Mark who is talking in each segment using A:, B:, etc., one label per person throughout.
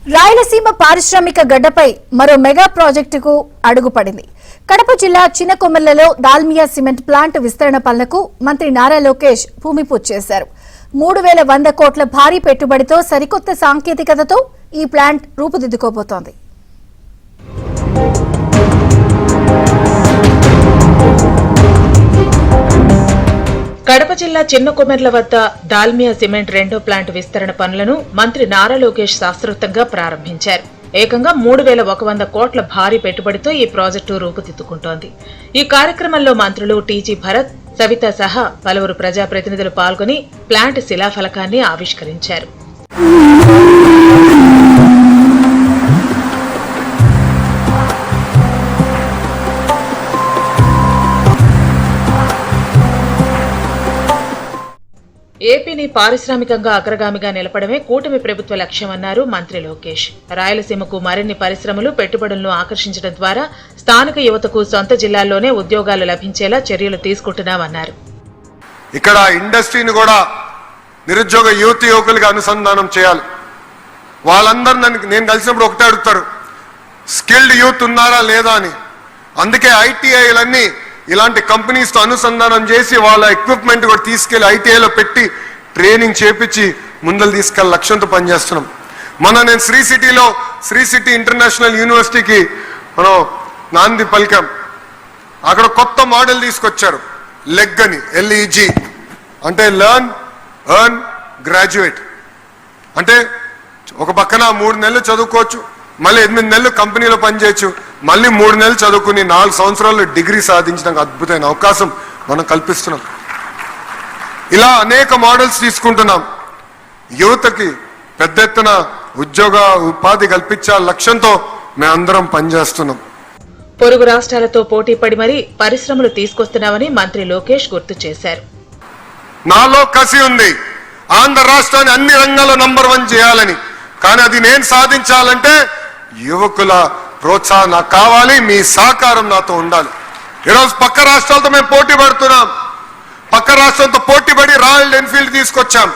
A: రాయలసీమ పారిశ్రామిక గడ్డపై మరో మెగా ప్రాజెక్టుకు అడుగుపడింది. కడప జిల్లా చిన్నకొమెల్లలో దాల్మియా సిమెంట్ ప్లాంట్ విస్తరణ పనులకు మంత్రి నారా లోకేష్ భూమి పూజ చేశారు. 3100 కోట్ల భారీ పెట్టుబడితో సరికొత్త సాంకేతికతతో ఈ ప్లాంట్ రూపుదిద్దుకోబోతోంది.
B: కడప జిల్లా చిన్నకొమెర్ల వద్ద దాల్మియా సిమెంట్ రెండో ప్లాంట్ విస్తరణ పనులను మంత్రి నారా లోకేష్ శాస్త్రోక్తంగా ప్రారంభించారు. ఏకంగా 3100 కోట్ల భారీ పెట్టుబడితో ఈ ప్రాజెక్టు రూపుదిద్దుకుంటోంది. ఈ కార్యక్రమంలో మంత్రులు టీజీ భరత్, సవిత సహా పలువురు ప్రజాప్రతినిధులు పాల్గొని ప్లాంట్ శిలాఫలకాన్ని ఆవిష్కరించారు. ఏపీని పారిశ్రామికంగా అగ్రగామిగా నిలపడమే కూటమి ప్రభుత్వ లక్ష్యమన్నారు మంత్రి లోకేష్. రాయలసీమకు మరిన్ని పరిశ్రమలు, పెట్టుబడులను ఆకర్షించడం ద్వారా స్థానిక యువతకు సొంత జిల్లాల్లోనే ఉద్యోగాలు లభించేలా చర్యలు తీసుకుంటున్నామన్నారు.
C: ఇక్కడ ఇండస్ట్రీని కూడా నిరుద్యోగ యువకులకి అనుసంధానం చేయాలి. వాళ్ళందరూ నేను కలిసినప్పుడు ఒకటే అడుగుతారు, స్కిల్డ్ యూత్ ఉన్నారా లేదా అని. అందుకే ఐటీఐలన్నీ ఇలాంటి కంపెనీస్తో అనుసంధానం చేసి వాళ్ళ ఎక్విప్మెంట్ కూడా తీసుకెళ్లి ఐటీఐలో పెట్టి ట్రైనింగ్ చేపించి ముందలు తీసుకెళ్లి లక్ష్యంతో పనిచేస్తున్నాం. నేను శ్రీ సిటీ ఇంటర్నేషనల్ యూనివర్సిటీకి మనం నాంది పలికాం. అక్కడ కొత్త మోడల్ తీసుకొచ్చారు, లెగ్ అని, LEG అంటే లెర్న్, ఎర్న్, గ్రాడ్యుయేట్. అంటే ఒక పక్కన 3 నెలలు చదువుకోవచ్చు, మళ్ళీ 8 నెలలు కంపెనీలో పనిచేయచ్చు, మళ్ళీ 3 నెలలు చదువుకుని 4 సంవత్సరాలు డిగ్రీ సాధించడానికి అద్భుతమైన అవకాశం మనం కల్పిస్తున్నాం. ఇలా అనేక మోడల్స్ తీసుకుంటున్నాం. యువతకి పెద్ద ఎత్తున ఉపాధి కల్పించాల లక్ష్యంతో మేమందరం పనిచేస్తున్నాం.
B: పొరుగు రాష్ట్రాలతో పోటీ పడి మరీ పరిశ్రమలు తీసుకొస్తున్నామని మంత్రి లోకేష్ గుర్తు చేశారు.
C: నాలో కసి ఉంది, ఆంధ్ర రాష్ట్రాన్ని అన్ని రంగాల్లో నంబర్ 1 చేయాలని. కానీ అది నేను సాధించాలంటే యువకుల ప్రోత్సాహం నాకు కావాలి, మీ సహకారం నాతో ఉండాలి. ఈరోజు పక్క రాష్ట్రాలతో మేము పోటీ పడుతున్నాం. పక్క రాష్ట్రాలతో పోటీ పడి రాయల్ ఎన్ఫీల్డ్ తీసుకొచ్చాం.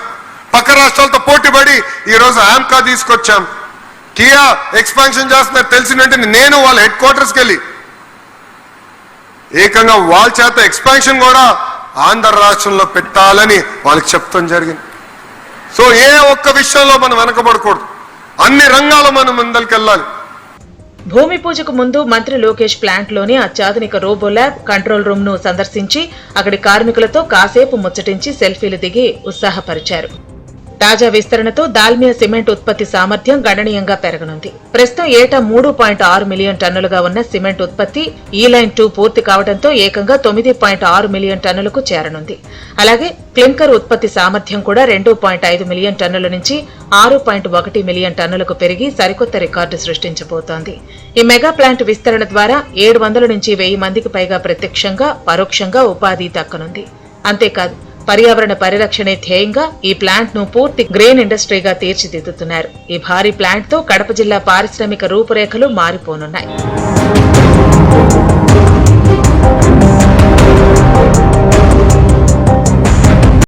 C: పక్క రాష్ట్రాలతో పోటీ పడి ఈరోజు ఆమ్కా తీసుకొచ్చాం. కియా ఎక్స్పాన్షన్ చేస్తున్నారు తెలిసిన వెంటనే నేను వాళ్ళ హెడ్ క్వార్టర్స్కి వెళ్ళి ఏకంగా వాళ్ళ చేత ఎక్స్పాన్షన్ కూడా ఆంధ్ర రాష్ట్రంలో పెట్టాలని వాళ్ళకి చెప్తాం జరిగింది. సో ఏ ఒక్క విషయంలో మనం వెనకబడకూడదు, అన్ని రంగాల్లో మనం ముందరికెళ్ళాలి.
B: భూమి పూజకు ముందు మంత్రి లోకేష్ ప్లాంట్ లోని అత్యాధునిక రోబో ల్యాబ్, కంట్రోల్ రూమ్ ను సందర్శించి అక్కడి కార్మికులతో కాసేపు ముచ్చటించి సెల్ఫీలు దిగి ఉత్సాహపరిచారు. తాజా విస్తరణతో దాల్మియా సిమెంట్ ఉత్పత్తి సామర్థ్యం గణనీయంగా పెరగనుంది. ప్రస్తుతం ఏటా 3.6 మిలియన్ టన్నులుగా ఉన్న సిమెంట్ ఉత్పత్తి ఈ లైన్ 2 పూర్తి కావడంతో ఏకంగా 9.6 మిలియన్ టన్నులకు చేరనుంది. అలాగే క్లింకర్ ఉత్పత్తి సామర్థ్యం కూడా 2.5 మిలియన్ టన్నుల నుంచి 6.1 మిలియన్ టన్నులకు పెరిగి సరికొత్త రికార్డు సృష్టించబోతోంది. ఈ మెగా ప్లాంట్ విస్తరణ ద్వారా 700 నుంచి 1000 మందికి పైగా ప్రత్యక్షంగా, పరోక్షంగా ఉపాధి దక్కనుంది. అంతేకాదు పర్యావరణ పరిరక్షణే ధ్యేయంగా ఈ ప్లాంట్ ను పూర్తి గ్రెయిన్ ఇండస్ట్రీగా తీర్చిదిద్దుతున్నారు. ఈ భారీ ప్లాంట్ తో కడప జిల్లా పారిశ్రామిక రూపురేఖలు మారిపోనున్నాయి.